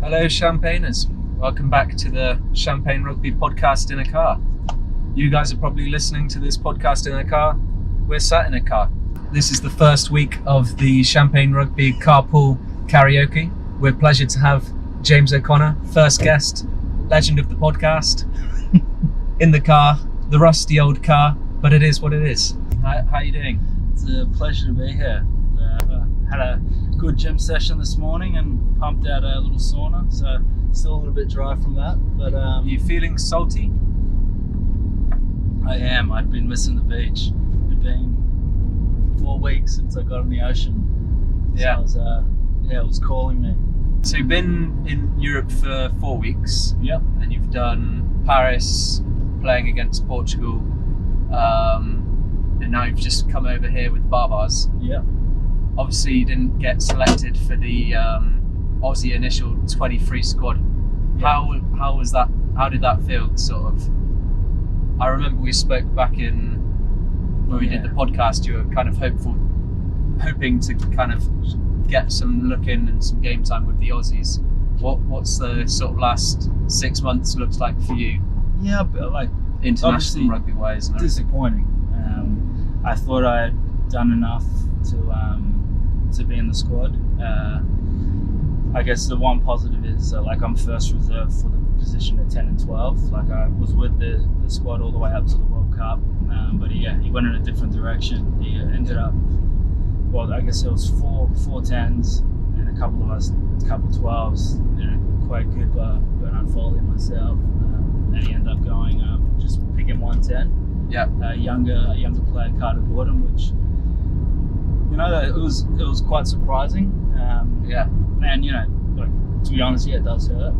Hello, Champagners. Welcome back to the Champagne Rugby podcast in a car. You guys are probably listening to this podcast in a car. We're sat in a car. This is the first week of the Champagne Rugby carpool karaoke. We're pleased to have James O'Connor, first guest, legend of the podcast, in the car, the rusty old car, but it is what it is. How are you doing? It's a pleasure to be here. Had a good gym session this morning and pumped out a little sauna, so still a little bit dry from that. But you feeling salty? I am. I'd been missing the beach. It'd been 4 weeks since I got in the ocean. Yeah. So it was calling me. So you've been in Europe for 4 weeks. Yep. And you've done Paris, playing against Portugal, and now you've just come over here with Barbarians. Yep. Obviously, you didn't get selected for the Aussie initial 23 squad. Yeah. How was that? How did that feel? Sort of. I remember we spoke back in when we did the podcast. You were kind of hoping to kind of get some look in and some game time with the Aussies. What's the sort of last 6 months looks like for you? Yeah, but like international rugby wise. Disappointing. I thought I had done enough to be in the squad. I guess the one positive is I'm first reserve for the position at 10 and 12. Like I was with the squad all the way up to the World Cup, but he went in a different direction. He ended up, well, I guess it was four 10s and a couple 12s. Quade Cooper, Bernard Foley, and myself, and he ended up going just picking 110. Yeah. A younger player, Carter Gordon, which it was quite surprising. Yeah. And to be honest, it does hurt.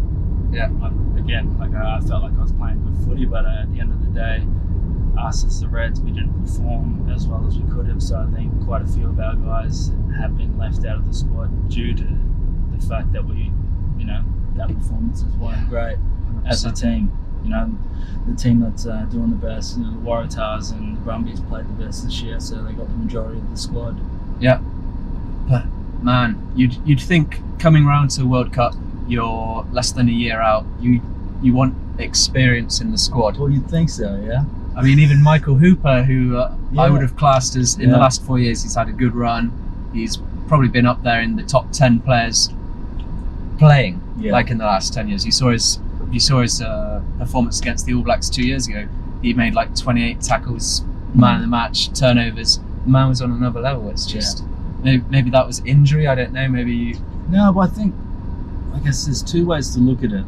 Yeah. I felt like I was playing good footy, but at the end of the day, us as the Reds, we didn't perform as well as we could have. So I think quite a few of our guys have been left out of the squad due to the fact that that performances weren't great 100%. As a team. The team that's doing the best, the Waratahs and the Brumbies played the best this year, so they got the majority of the squad. Yeah. But man, you'd think coming round to World Cup, you're less than a year out. You want experience in the squad. Well, you'd think so, yeah. I mean, even Michael Hooper, who I would have classed as in the last 4 years, he's had a good run. He's probably been up there in the top 10 players playing like in the last 10 years. You saw his performance against the All Blacks 2 years ago. He made like 28 tackles, man of the match, turnovers. The man was on another level. It's just maybe that was injury. I don't know. No, but I guess there's two ways to look at it.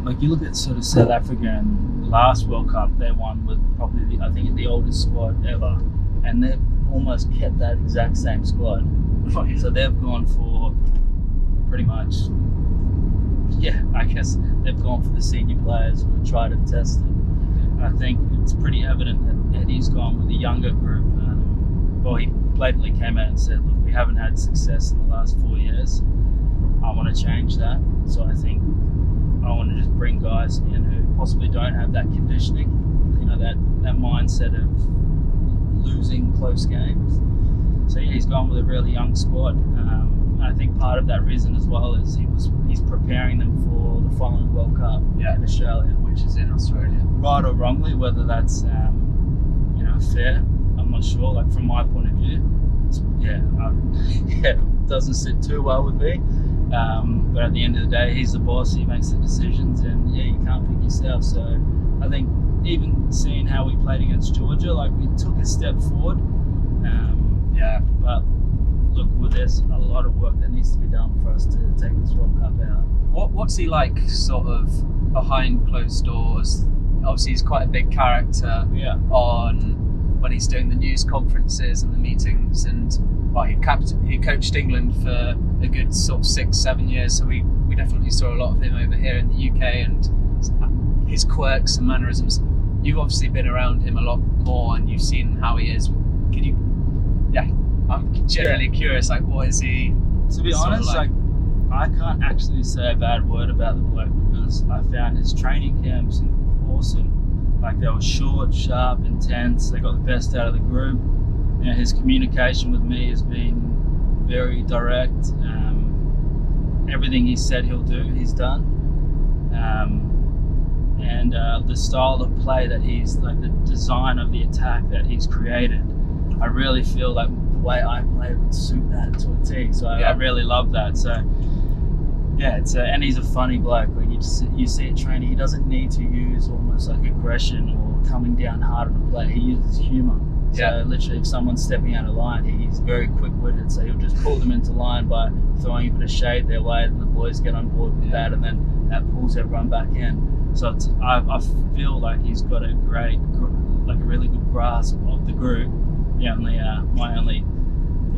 Like you look at sort of South Africa and last World Cup, they won with probably the oldest squad ever, and they've almost kept that exact same squad. So they've gone for pretty much. Yeah, I guess they've gone for the senior players who have tried and tested. I think it's pretty evident that he's gone with a younger group. He blatantly came out and said, look, we haven't had success in the last 4 years. I want to change that. So I think I want to just bring guys in who possibly don't have that conditioning, that mindset of losing close games. So he's gone with a really young squad. I think part of that reason as well is he's preparing them for the following World Cup in Australia, which is in Australia. Right or wrongly, whether that's fair, I'm not sure. Like from my point of view, it doesn't sit too well with me. But at the end of the day, he's the boss. He makes the decisions, and you can't pick yourself. So I think even seeing how we played against Georgia, we took a step forward. But look, there's a lot of work that needs to be done for us to take this World Cup out. What's he like, sort of behind closed doors? Obviously, he's quite a big character. Yeah. On when he's doing the news conferences and the meetings, and he coached England for a good sort of 6-7 years. So we definitely saw a lot of him over here in the UK and his quirks and mannerisms. You've obviously been around him a lot more, and you've seen how he is. Can you? Yeah. I'm generally curious, what is he? To be honest, I can't actually say a bad word about the bloke because I found his training camps awesome. They were short, sharp, intense. They got the best out of the group. His communication with me has been very direct. everything he said he'll do, he's done. And the style of play that he's, like the design of the attack that he's created, I really feel like the way I play would suit that to a T. So I really love that. So yeah, and he's a funny bloke. Like you see it training, he doesn't need to use almost like aggression or coming down hard on the play. He uses humour. So literally, if someone's stepping out of line, he's very quick-witted. So he'll just pull them into line by throwing a bit of shade their way, and the boys get on board with that, and then that pulls everyone back in. So I feel like he's got a really good grasp of the group. My only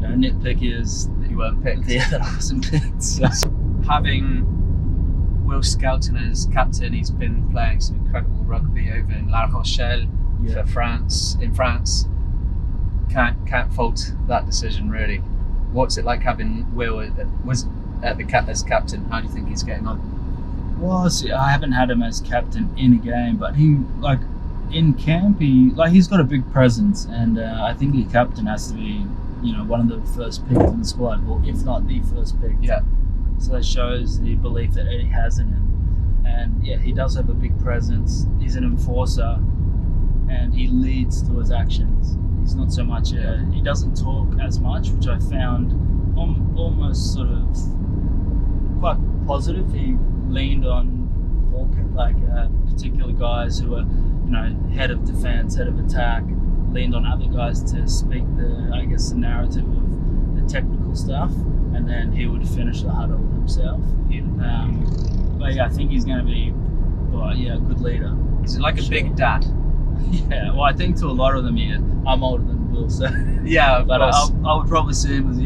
nitpick is that you weren't picked. Yeah, that I wasn't picked. So. Having Will Skelton as captain, he's been playing some incredible rugby over in La Rochelle for France. In France, can't fault that decision really. What's it like having Will as captain? How do you think he's getting on? Well, see, I haven't had him as captain in a game, but he in camp he's got a big presence, and I think the captain has to be one of the first picked in the squad, or if not the first pick. Yeah. So that shows the belief that Eddie has in him, and he does have a big presence. He's an enforcer, and he leads through his actions. He's not so much he doesn't talk as much, which I found almost sort of quite positive. He leaned on particular guys who are head of defense, head of attack, leaned on other guys to speak the narrative of the technical stuff, and then he would finish the huddle himself. But I think he's going to be a good leader. Is it like a big dad? Yeah, well, I think to a lot of them, I'm older than Will, so but I would probably see him as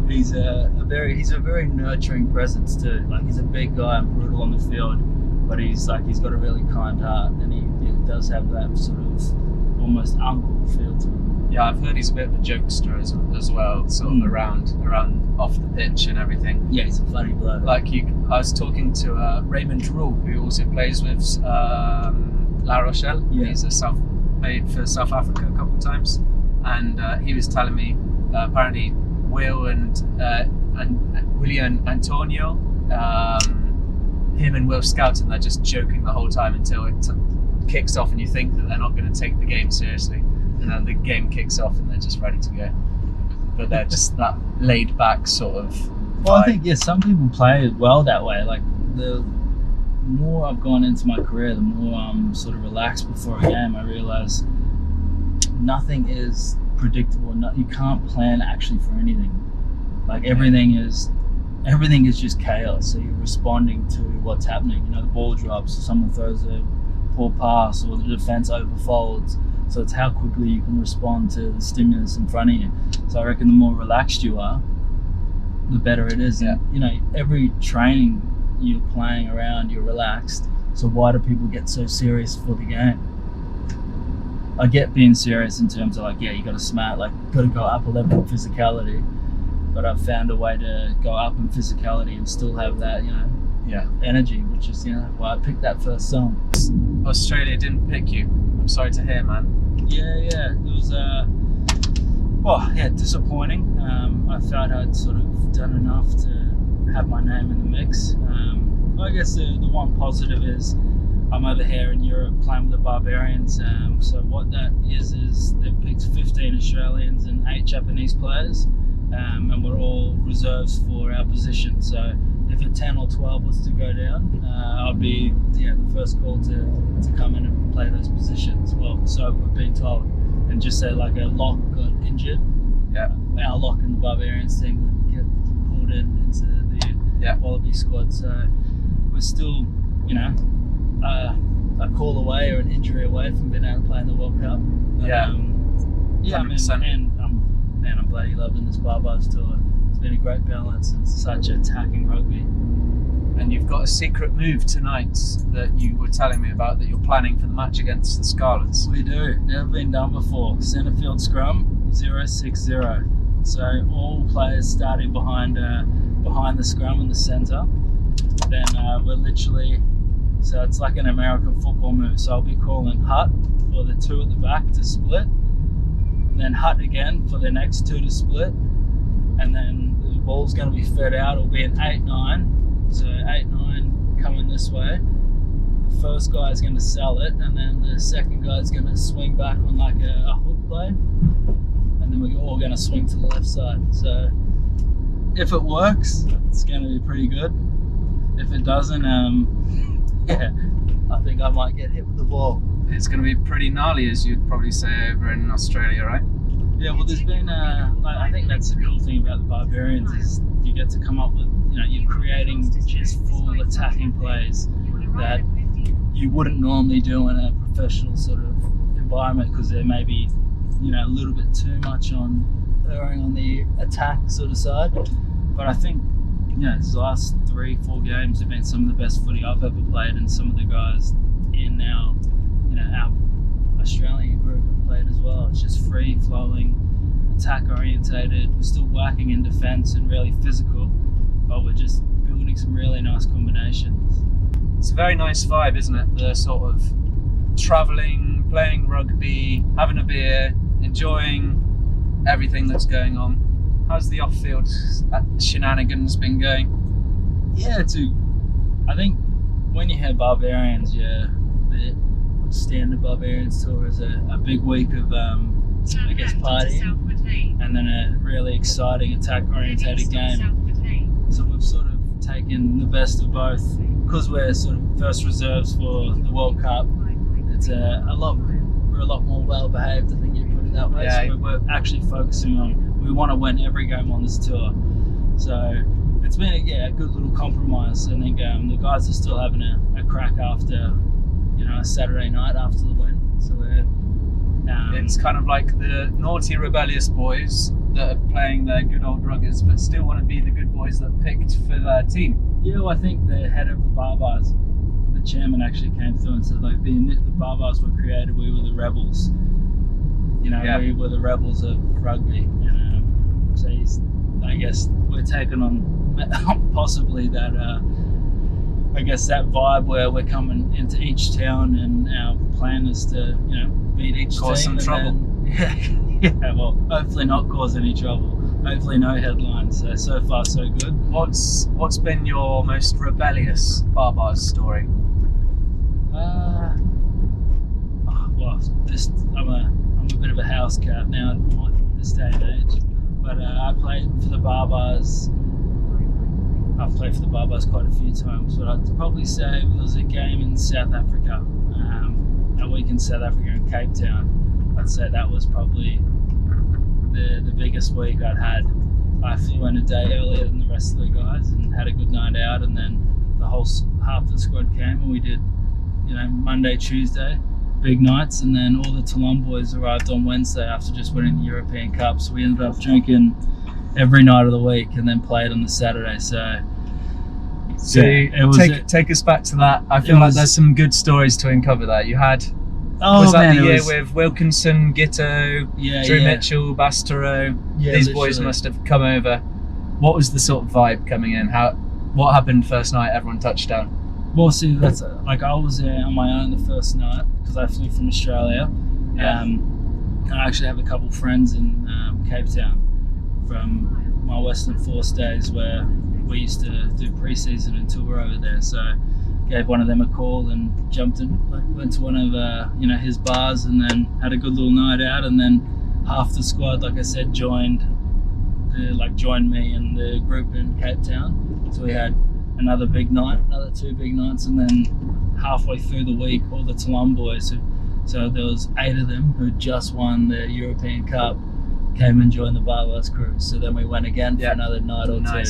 he's a very nurturing presence too. Like, he's a big guy and brutal on the field, but he's got a really kind heart, and he does have that sort of almost uncle feel to him. Yeah, I've heard he's a bit of a jokester as well, sort of around off the pitch and everything. Yeah, he's a funny bloke. I was talking to Raymond Roux, who also plays with La Rochelle. Yeah. He's played for South Africa a couple of times, and he was telling me apparently Will and William Antonio, him and Will Skelton, they're just joking the whole time until it kicks off, and you think that they're not going to take the game seriously, and then the game kicks off and they're just ready to go. But they're just that laid back sort of vibe. Well, I think some people play well that way. Like, the more I've gone into my career, the more I'm sort of relaxed before a game. I realise nothing is predictable. You can't plan actually for anything. Like, everything is just chaos. So you're responding to what's happening. The ball drops, someone throws a poor pass, or the defense overfolds. So it's how quickly you can respond to the stimulus in front of you. So I reckon the more relaxed you are, the better it is. Yeah. And, every training you're playing around, you're relaxed. So why do people get so serious for the game? I get being serious in terms of you got to smart, got to go up a level of physicality. But I've found a way to go up in physicality and still have that, energy, which is, why I picked that first song. Australia didn't pick you. I'm sorry to hear, man. Yeah. It was, disappointing. I felt I'd sort of done enough to have my name in the mix. I guess the one positive is I'm over here in Europe playing with the Barbarians. So what that is they've picked 15 Australians and 8 Japanese players. And we're all reserves for our position. So if a 10 or 12 was to go down, I'd be the first call to come in and play those positions. Well, so we've been told. And just say a lock got injured, our lock in the Barbarians team would get pulled into the Wallabies squad. So we're still, a call away or an injury away from being able to play in the World Cup. I'm bloody loving this Barbars tour. It's been a great balance. It's such attacking rugby. And you've got a secret move tonight that you were telling me about, that you're planning for the match against the Scarlets. We do. Never been done before. Centre field scrum, 0-6-0. So all players starting behind the scrum in the centre. Then we're literally, so it's like an American football move. So I'll be calling hut for the 2 at the back to split. Then hut again for the next 2 to split. And then ball's going to be fed out. It'll be an 8-9. So 8-9 coming this way. The first guy is going to sell it, and then the second guy is going to swing back on like a hook play. And then we're all going to swing to the left side. So if it works, it's going to be pretty good. If it doesn't, yeah, I think I might get hit with the ball. It's going to be pretty gnarly, as you'd probably say over in Australia, right? Yeah, well, there's been, I think that's the cool thing about the Barbarians is you get to come up with, you're creating just full attacking plays that you wouldn't normally do in a professional sort of environment because there may be, a little bit too much erring on the attack sort of side. But I think, these last 3-4 games have been some of the best footy I've ever played, and some of the guys in our Australian group have played as well. It's just free flowing, attack orientated. We're still working in defence and really physical, but we're just building some really nice combinations. It's a very nice vibe, isn't it? The sort of travelling, playing rugby, having a beer, enjoying everything that's going on. How's the off-field shenanigans been going? Yeah, I think when you have Barbarians, the standard Barbarians tour is a big week of, partying, and then a really exciting attack-orientated game. So we've sort of taken the best of both. Because we're sort of first reserves for the World Cup, it's we're a lot more well-behaved, I think you'd put it that way. Yeah. So we're actually focusing on, we want to win every game on this tour. So it's been a good little compromise. I think the guys are still having a crack after, a Saturday night after the win. So we're it's kind of like the naughty, rebellious boys that are playing their good old ruggers, but still want to be the good boys that picked for their team. Yeah, well, I think the head of the Barbars, the chairman, actually came through and said, like, the Barbars were created, we were the rebels. We were the rebels of rugby. And so I guess we're taking on possibly that, that vibe where we're coming into each town and our plan is to, beat each cause team. Some trouble. Well, hopefully not cause any trouble. Hopefully no headlines. So far so good. What's been your most rebellious Barbars story? I'm a bit of a house cat now in this day and age. But I played for the Barbars. I've played for the Barbars quite a few times, but I'd probably say there was a game in South Africa, a week in South Africa in Cape Town. I'd say that was probably the biggest week I'd had. I flew in a day earlier than the rest of the guys and had a good night out, and then the whole half of the squad came and we did, Monday, Tuesday, big nights, and then all the Toulon boys arrived on Wednesday after just winning the European Cup. So we ended up drinking every night of the week and then played on the Saturday. So take us back to that. I feel like there's some good stories to uncover there. You had was that the year with Wilkinson, Gitto, Drew Mitchell, Bastero? These boys must have come over. What was the sort of vibe coming in? What happened first night everyone touched down? Well, see, that's I was there on my own the first night because I flew from Australia. And I actually have a couple friends in Cape Town from my Western Force days where we used to do pre-season and tour over there. So gave one of them a call and jumped in, went to one of his bars and then had a good little night out. And then half the squad, like I said, joined me and the group in Cape Town. So we had another big night, another 2 big nights, and then halfway through the week, all the Toulon boys, so there was 8 of them who just won the European Cup, came and joined the Barbars crew. So then we went again for another night or two.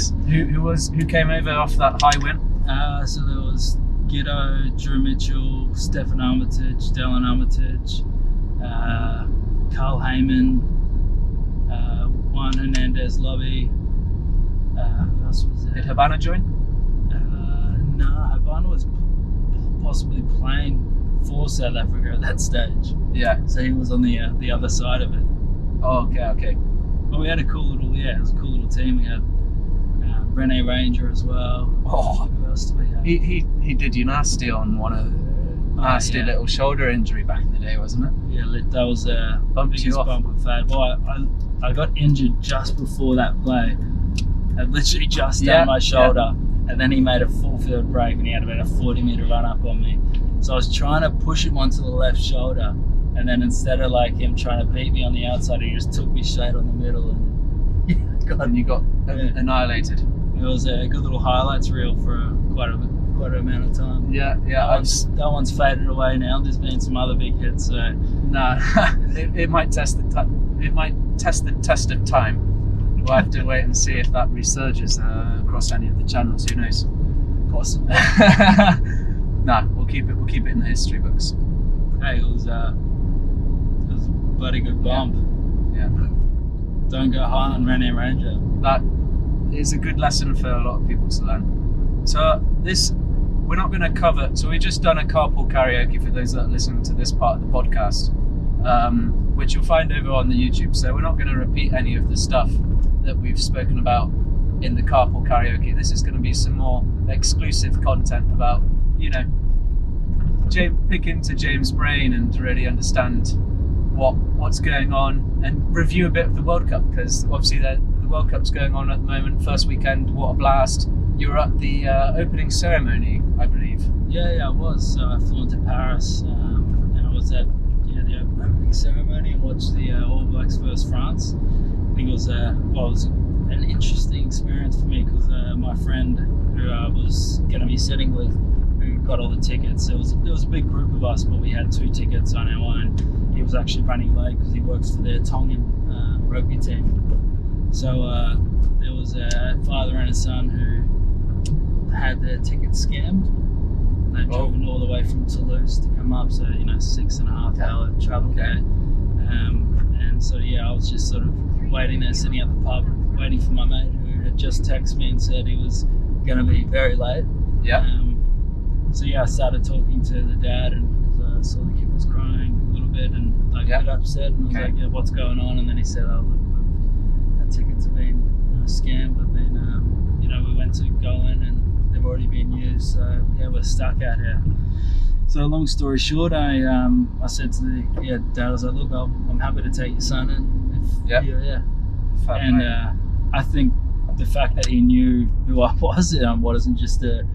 Who came over off that high win? So there was Gitto, Drew Mitchell, Stefan Armitage, Dylan Armitage, Carl Heyman, Juan Hernandez Lobby. Who else was there? Did Habana join? No, Habana was possibly playing for South Africa at that stage. Yeah. So he was on the other side of it. Oh, okay. But we had it was a cool little team. We had Rene Ranger as well. Oh, who else did we have? He did you nasty on one of nasty little shoulder injury back in the day, wasn't it? Yeah, that was a biggest bump with Fad. Well, I got injured just before that play. had literally just done my shoulder, and then he made a full field break, and he had about a 40-meter run up on me. So I was trying to push him onto the left shoulder, and then instead of like him trying to beat me on the outside, he just took me straight on the middle, and you got annihilated. It was a good little highlights reel for quite an amount of time. That one's faded away now. There's been some other big hits, so it might test the test of time. We'll have to wait and see if that resurges across any of the channels. Who knows? Possibly. We'll keep it in the history books. Hey, it was a bloody good bump. Yeah. Don't go high on Rene Ranger. That is a good lesson for a lot of people to learn. So we're not going to cover. So we've just done a carpool karaoke for those that are listening to this part of the podcast, which you'll find over on the YouTube. So we're not going to repeat any of the stuff that we've spoken about in the carpool karaoke. This is going to be some more exclusive content about, pick into James' brain and really understand what's going on and review a bit of the World Cup, because obviously the World Cup's going on at the moment. First weekend, what a blast. You were at the opening ceremony, I believe. Yeah, I was. So I flew into Paris and I was at the opening ceremony and watched the All Blacks versus France. I think it was an interesting experience for me, because my friend who I was going to be sitting with, who got all the tickets, there was a big group of us, but we had 2 tickets on our own. He was actually running late because he works for their Tongan rugby team. So there was a father and a son who had their tickets scammed. They'd driven all the way from Toulouse to come up, so 6.5 hour travel there. And so I was just sort of waiting there, sitting at the pub, waiting for my mate who had just texted me and said he was going to be very late. I started talking to the dad, and I saw the kid was crying a little bit and a bit upset, and I was like, what's going on? And then he said, oh look, our tickets have been scammed, but then we went to go in and they've already been used, so we're stuck out here. So long story short, I said to the dad, I was like, look, I'm happy to take your son in. And I think the fact that he knew who I was, wasn't just a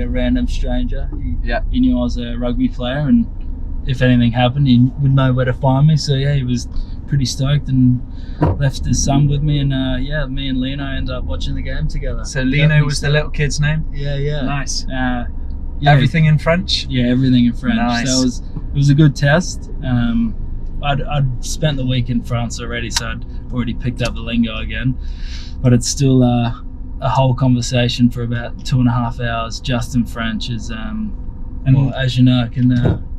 random stranger. He knew I was a rugby player, and if anything happened, he would know where to find me. So he was pretty stoked and left his son with me, and me and Lino ended up watching the game together. So Lino was the little kid's name? Yeah. Nice. Everything in French? Yeah, everything in French. Nice. So it was a good test. I'd spent the week in France already, so I'd already picked up the lingo again, but it's still a whole conversation for about 2.5 hours just in French is as you know,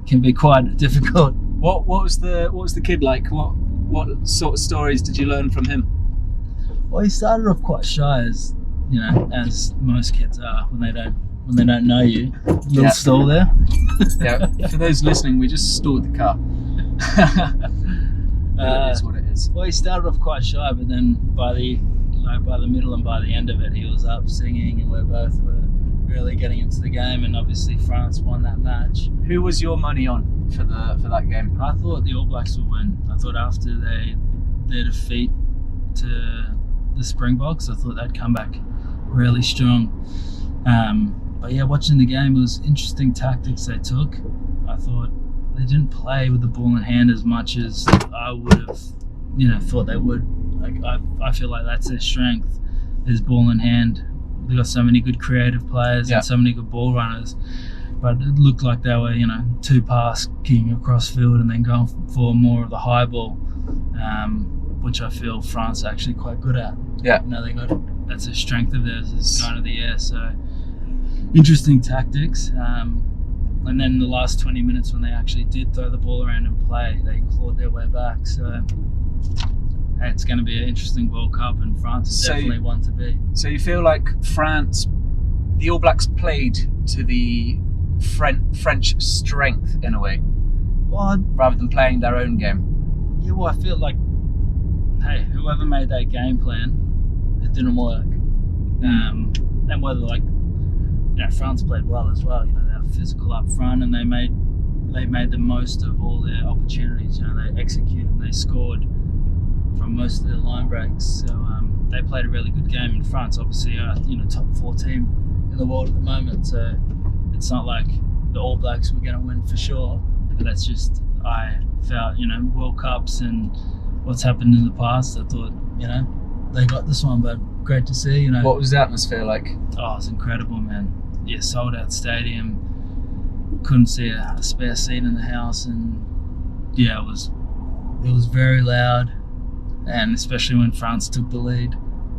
can be quite difficult. What was the kid like? What sort of stories did you learn from him? Well, he started off quite shy, as most kids are when they don't know you. Little stall there. For those listening, we just stored the car. It is what it is. Well, he started off quite shy, but then by the middle and by the end of it, he was up singing, and we both were really getting into the game. And obviously, France won that match. Who was your money on for that game? I thought the All Blacks would win. I thought after their defeat to the Springboks, I thought they'd come back really strong. But watching the game, it was interesting tactics they took. I thought they didn't play with the ball in hand as much as I would have, thought they would. I feel like that's their strength, is ball in hand. They got so many good creative players and so many good ball runners, but it looked like they were, two passing across field and then going for more of the high ball, which I feel France are actually quite good at. That's a strength of theirs, is going to the air. So interesting tactics. And then the last 20 minutes when they actually did throw the ball around and play, they clawed their way back. So it's going to be an interesting World Cup, and France is definitely one to beat. So you feel like the All Blacks played to the French strength in a way, rather than playing their own game? Yeah, well, I feel like, whoever made that game plan, it didn't work. And whether France played well as well. They were physical up front, and they made the most of all their opportunities. They executed and they scored. from most of their line breaks. So they played a really good game in France. Obviously, top 4 team in the world at the moment. So it's not like the All Blacks were going to win for sure. But that's just, I felt, World Cups and what's happened in the past. I thought, they got this one, but great to see. What was the atmosphere like? Oh, it's incredible, man. Yeah, sold out stadium. Couldn't see a spare seat in the house, and yeah, it was very loud, and especially when France took the lead,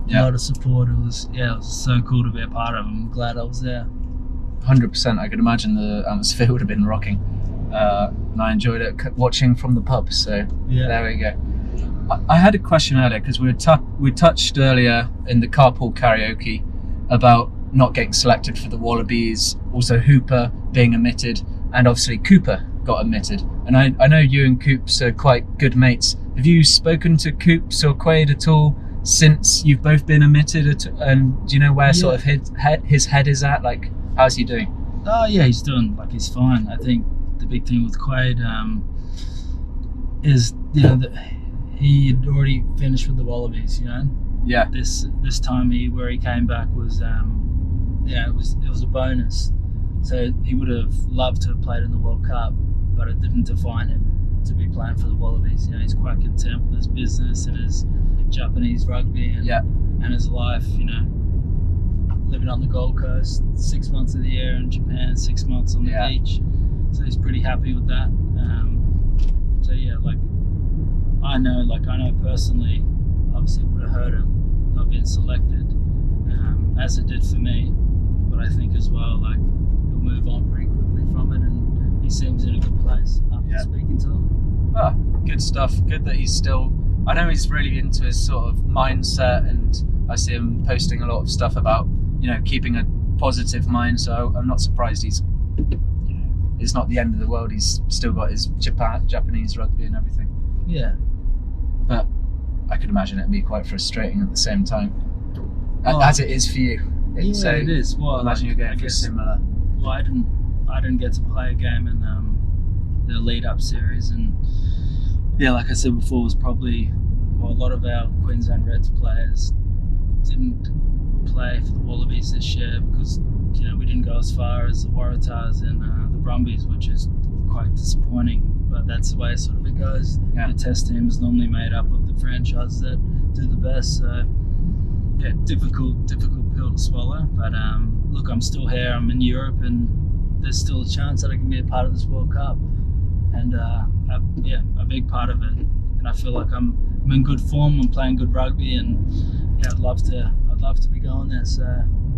a lot of support. It was so cool to be a part of. I'm glad I was there. 100%. I could imagine the atmosphere would have been rocking, and I enjoyed it watching from the pub. So there we go. I had a question earlier because we touched earlier in the carpool karaoke about not getting selected for the Wallabies, also Hooper being omitted, and obviously Cooper got omitted. And I know you and Coops are quite good mates. Have you spoken to Coops or Quade at all since you've both been omitted? And do you know where sort of his head is at? Like, how's he doing? Oh yeah, he's fine. I think the big thing with Quade is that he had already finished with the Wallabies. Yeah. This time where he came back was it was a bonus. So he would have loved to have played in the World Cup, but it didn't define him to be playing for the Wallabies. He's quite content with his business and his Japanese rugby and his life. Living on the Gold Coast 6 months of the year, in Japan 6 months on the beach. So he's pretty happy with that. I know personally, obviously it would have hurt him not being selected, as it did for me. But I think as well, he'll move on pretty quickly from it, and he seems in a good place after speaking to him. Oh, good stuff. Good that he's still. I know he's really into his sort of mindset, and I see him posting a lot of stuff about keeping a positive mind. So I'm not surprised he's. It's not the end of the world. He's still got his Japanese rugby and everything. Yeah. But I could imagine it'd be quite frustrating at the same time, as it is for you. So it is. Well, imagine you're going for similar. Well, I didn't get to play a game in the lead-up series, and like I said before, it was probably a lot of our Queensland Reds players didn't play for the Wallabies this year because we didn't go as far as the Waratahs and the Brumbies, which is quite disappointing. But that's the way sort of it goes. Yeah. The test team is normally made up of the franchises that do the best. So difficult pill to swallow. But look, I'm still here. I'm in Europe, and there's still a chance that I can be a part of this World Cup, and a big part of it. And I feel like I'm in good form. I'm playing good rugby, and I'd love to be going there. So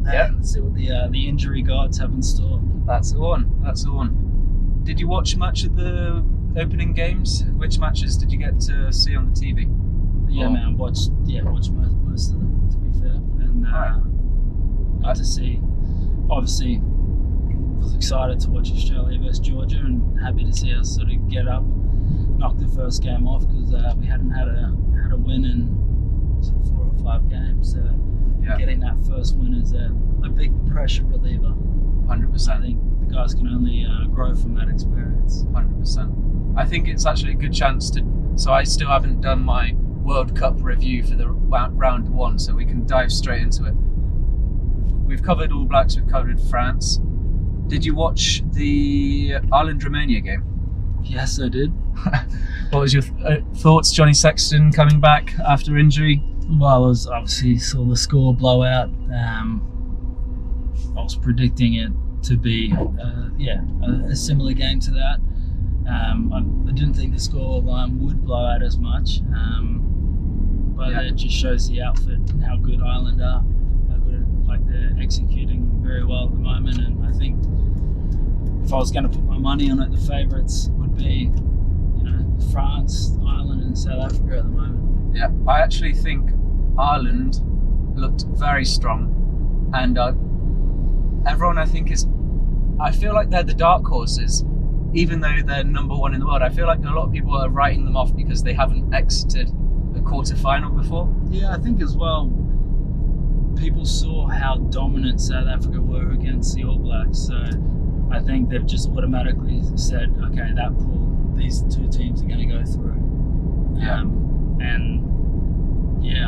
let's see what the injury gods have in store. That's the one. Did you watch much of the opening games? Which matches did you get to see on the TV? Yeah, man, watched most of them, to be fair, and got to see. Obviously, was excited to watch Australia versus Georgia, and happy to see us sort of get up, knock the first game off, because we hadn't had a win in 4 or 5 games. So getting that first win is a big pressure reliever. 100%. I think the guys can only grow from that experience. 100%. I think it's actually a good chance to. So I still haven't done my World Cup review for the round 1, so we can dive straight into it. We've covered All Blacks, we've covered France. Did you watch the Ireland-Romania game? Yes, I did. What was your thoughts? Johnny Sexton coming back after injury? Well, I was obviously saw the score blowout. I was predicting it to be a similar game to that. I didn't think the score line would blow out as much, but it just shows the outfit and how good Ireland are, how good they're executing very well at the moment. And I think if I was going to put my money on it, the favourites would be France, Ireland and South Africa at the moment. Yeah, I actually think Ireland looked very strong, and everyone I feel like they're the dark horses, even though they're number 1 in the world. I feel like a lot of people are writing them off because they haven't exited a quarter-final before. Yeah, I think as well, people saw how dominant South Africa were against the All Blacks, so I think they've just automatically said, okay, that pool, these 2 teams are going to go through. Yeah. And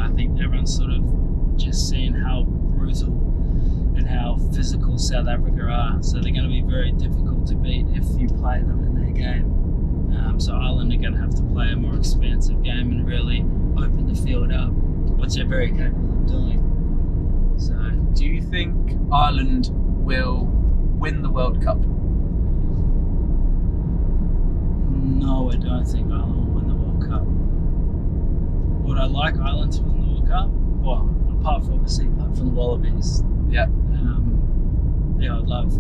I think everyone's sort of just seeing how brutal and how physical South Africa are. So they're going to be very difficult to beat if you play them in their game. So Ireland are going to have to play a more expansive game and really open the field up, which they're very capable of doing. So, do you think Ireland will win the World Cup? No, I don't think Ireland will win the World Cup. Would I like Ireland to win the World Cup? Well, apart from the Wallabies. Yeah. I'd love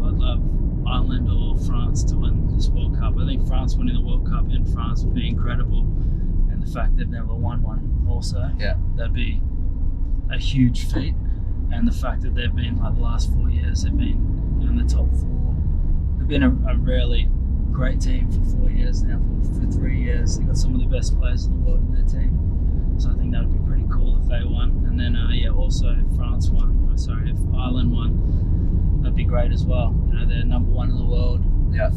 Ireland or France to win this World Cup. I think France winning the World Cup in France would be incredible, and the fact they've never won one also. Yeah. That'd be a huge feat, and the fact that they've been like the last 4 years, they've been in the top 4. They've been a really great team for 4 years now. For 3 years, they've got some of the best players in the world in their team. So I think that would be pretty cool if they won. And then also if France won. If Ireland won, that'd be great as well. They're number 1 in the world. Yeah.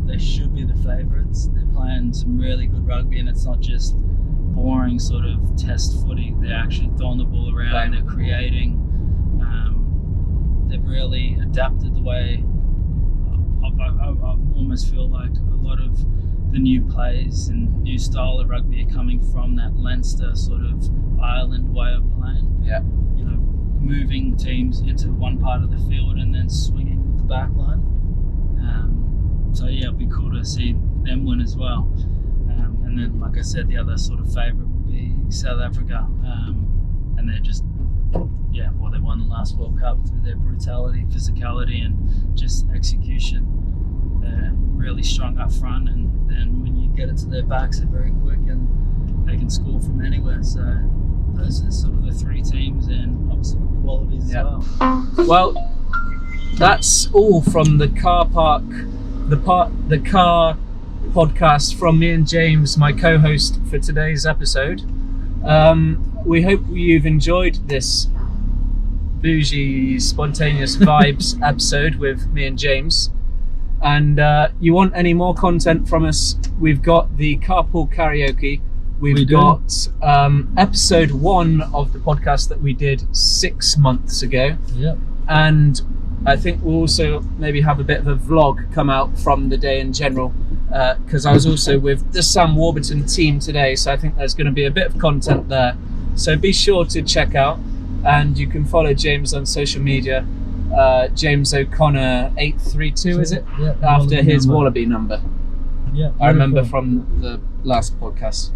They should be the favourites. They're playing some really good rugby, and it's not just boring sort of test footy. They're actually throwing the ball around. They're creating. They've really adapted the way. I almost feel like a lot of the new plays and new style of rugby are coming from that Leinster sort of Ireland way of playing. Yeah. Moving teams into one part of the field and then swinging with the back line. It'd be cool to see them win as well. And then, like I said, the other sort of favourite would be South Africa. And they're just, they won the last World Cup through their brutality, physicality, and just execution. They're really strong up front, and then when you get it to their backs, they're very quick and they can score from anywhere. So those are sort of the 3 teams, and obviously the Wallabies as well. Well, that's all from the car podcast from me and James, my co-host for today's episode. We hope you've enjoyed this bougie, spontaneous vibes episode with me and James. And you want any more content from us, we've got the Carpool Karaoke. We've got episode 1 of the podcast that we did 6 months ago. Yep. And I think we'll also maybe have a bit of a vlog come out from the day in general, because I was also with the Sam Warburton team today, so I think there's going to be a bit of content there. So be sure to check out, and you can follow James on social media, James O'Connor 832, is it? Yeah. After his Wallaby number. Yeah. I remember from the last podcast.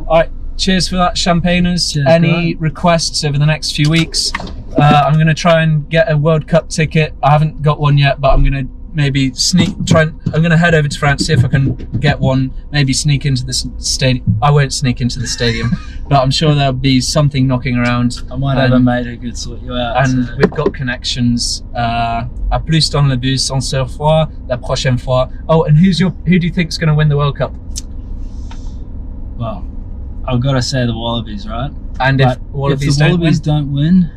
All right, cheers for that, Champagners. Cheers, Any requests over the next few weeks? I'm going to try and get a World Cup ticket. I haven't got one yet, but I'm going to maybe I'm going to head over to France, see if I can get one, maybe sneak into the stadium. I won't sneak into the stadium, but I'm sure there'll be something knocking around. I might have a mate who could sort you out. And we've got connections. À plus dans le bus, on se revoit la prochaine fois. Oh, and who do you think's going to win the World Cup? Well, I've got to say the Wallabies, right? And if the Wallabies don't win,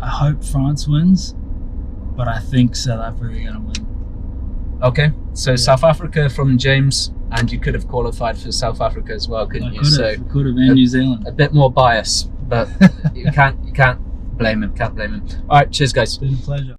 I hope France wins, but I think South Africa are going to win. Okay, so South Africa from James, and you could have qualified for South Africa as well, couldn't you? Could have, and New Zealand. A bit more bias, but you can't blame him. All right, cheers, guys. It's been a pleasure.